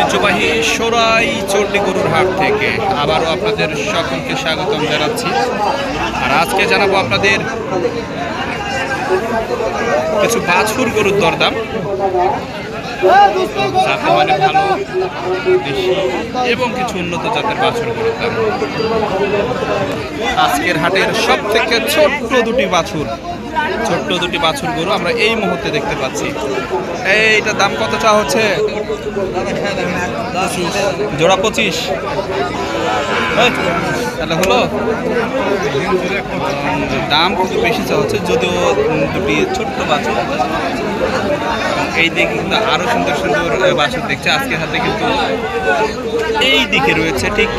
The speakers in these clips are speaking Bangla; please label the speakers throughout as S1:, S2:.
S1: ঐতিহ্যবাহী সরাই চণ্ডী গরুর হাট থেকে আবারও আপনাদের সকলকে স্বাগতম জানাচ্ছি। আর আজকে জানাবো আপনাদের কিছু বাছুর গরুর দরদাম, যাতে মানে ভালো দেশি এবং কিছু উন্নত জাতের বাছুর গরুর দাম। আজকের হাটের সব থেকে ছোট্ট দুটি বাছুর গরু আমরা এই মুহূর্তে দেখতে পাচ্ছি। এইটার দাম কত চা হচ্ছে? জোড়া 25। তাহলে হলো দাম কিন্তু বেশি চা হচ্ছে, যদিও দুটি ছোট্ট বাছুর। এই দিকে কিন্তু আরো সুন্দর সুন্দর বাছুর দেখছে আজকের হাতে। কিন্তু এই দিকে রয়েছে ঠিক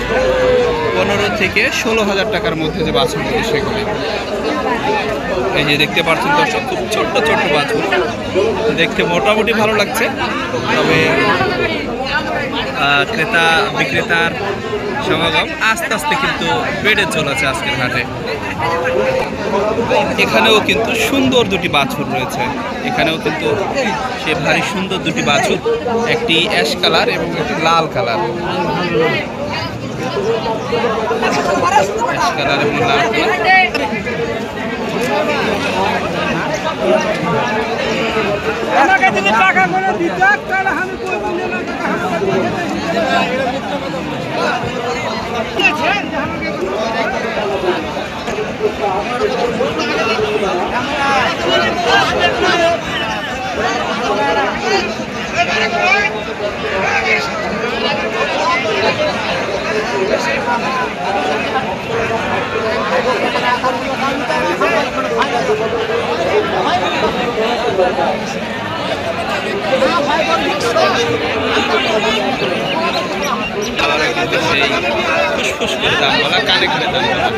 S1: 15 থেকে 16,000 টাকার মধ্যে যে বাছুরগুলি, সেগুলি এই যে দেখতে পাচ্ছেন দর্শক, খুব ছোট্ট ছোট্ট বাছুর। দেখতে মোটামুটি ভালো লাগছে, তবে ক্রেতা বিক্রেতার সমাগম আস্তে আস্তে কিন্তু বেড়ে চলেছে আজকের হাটে। এখানেও কিন্তু সুন্দর দুটি বাছুর রয়েছে, এখানেও কিন্তু সে ভারী সুন্দর দুটি বাছুর, একটি অ্যাশ কালার এবং একটি লাল কালার। অ্যাশ কালার এবং লাল কালার।
S2: আমাকে যদি টাকা করে দিতে তাহলে আমি কই বলি না টাকা
S1: সেই ফুসফুস করে দাম বলা, কানে কানে দাম বলা।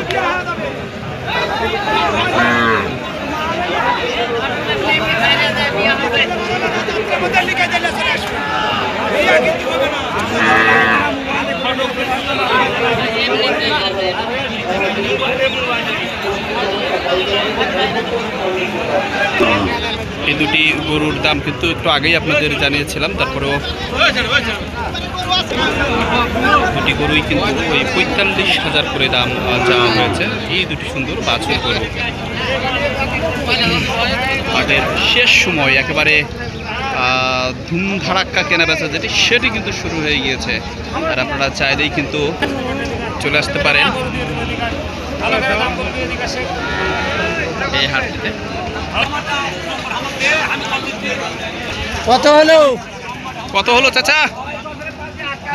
S1: এই দুটি গরুর দাম কিন্তু একটু আগেই আপনাদের জানিয়েছিলাম। তারপরেও দুটি গরুই কিন্তু ওই 45,000 করে দাম চাওয়া হয়েছে। এই দুটি সুন্দর বাছুর গরু। হাটের শেষ সময় একেবারে ধুমধাড়াক্কা কেনা বেচা যেটি, সেটি কিন্তু শুরু হয়ে গিয়েছে। আর আপনারা চাইলেই কিন্তু চলে আসতে পারেন এই হাটটিতে। কত হলো চাচা?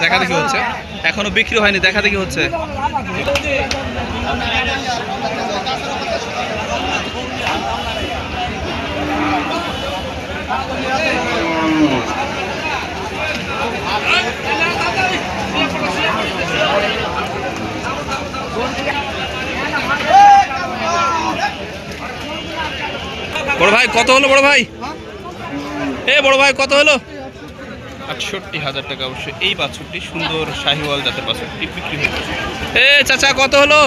S1: দেখা দেখি হচ্ছে, এখনো বিক্রি হয়নি, দেখা দেখি হচ্ছে। বড় ভাই কত হলো? বড় ভাই, বড় ভাই কত হলো? 68,000 টাকা। অবশ্যই এই বাছুরটি সুন্দর শাহিওয়াল জাতের বাছুরটি বিক্রি হয়েছে। চাচা কত হলো?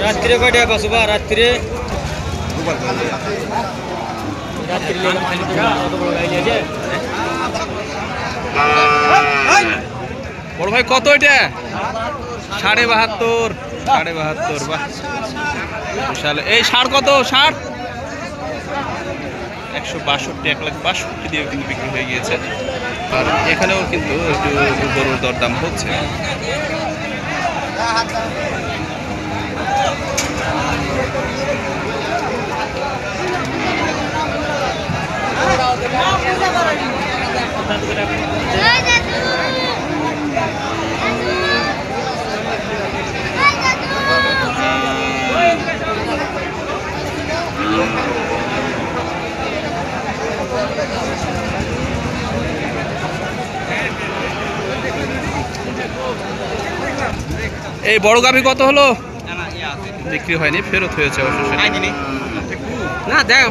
S2: রাত্রে কয়টা বাসুবা? রাত্রে
S1: বড় ভাই কত এটা? 72,500। 72,500। বাহ, এই ষাঁড় কত? ষাঁড় 162, 1,62,000 দিয়ে কিন্তু বিক্রি হয়ে গিয়েছে। আর এখানেও কিন্তু একটু গরুর দরদাম হচ্ছে। এই বড় গাভী কত হলো? বিক্রি হয়নি, ফেরত হয়েছে অবশ্য।
S2: না দেখ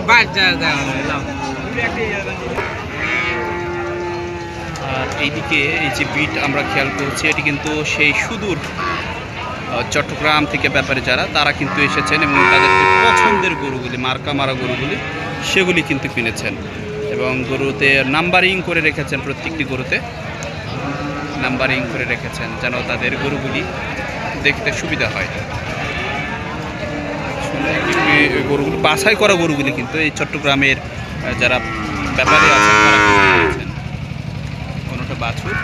S1: আর এইদিকে এই যে বিট আমরা খেয়াল করছি, এটি কিন্তু সেই সুদূর চট্টগ্রাম থেকে ব্যাপারী যারা তারা কিন্তু এসেছেন এবং তাদের যে পছন্দের গরুগুলি মার্কা মারা গরুগুলি সেগুলি কিন্তু কিনেছেন এবং গরুতে নাম্বারিং করে রেখেছেন, প্রত্যেকটি গরুতে নাম্বারিং করে রেখেছেন যেন তাদের গরুগুলি দেখতে সুবিধা হয়। গরুগুলি বাছাই করা গরুগুলি কিন্তু এই চট্টগ্রামের যারা ব্যাপারী আছেন তারা কিন্তু কিনেছেন। কোনোটা বাছুর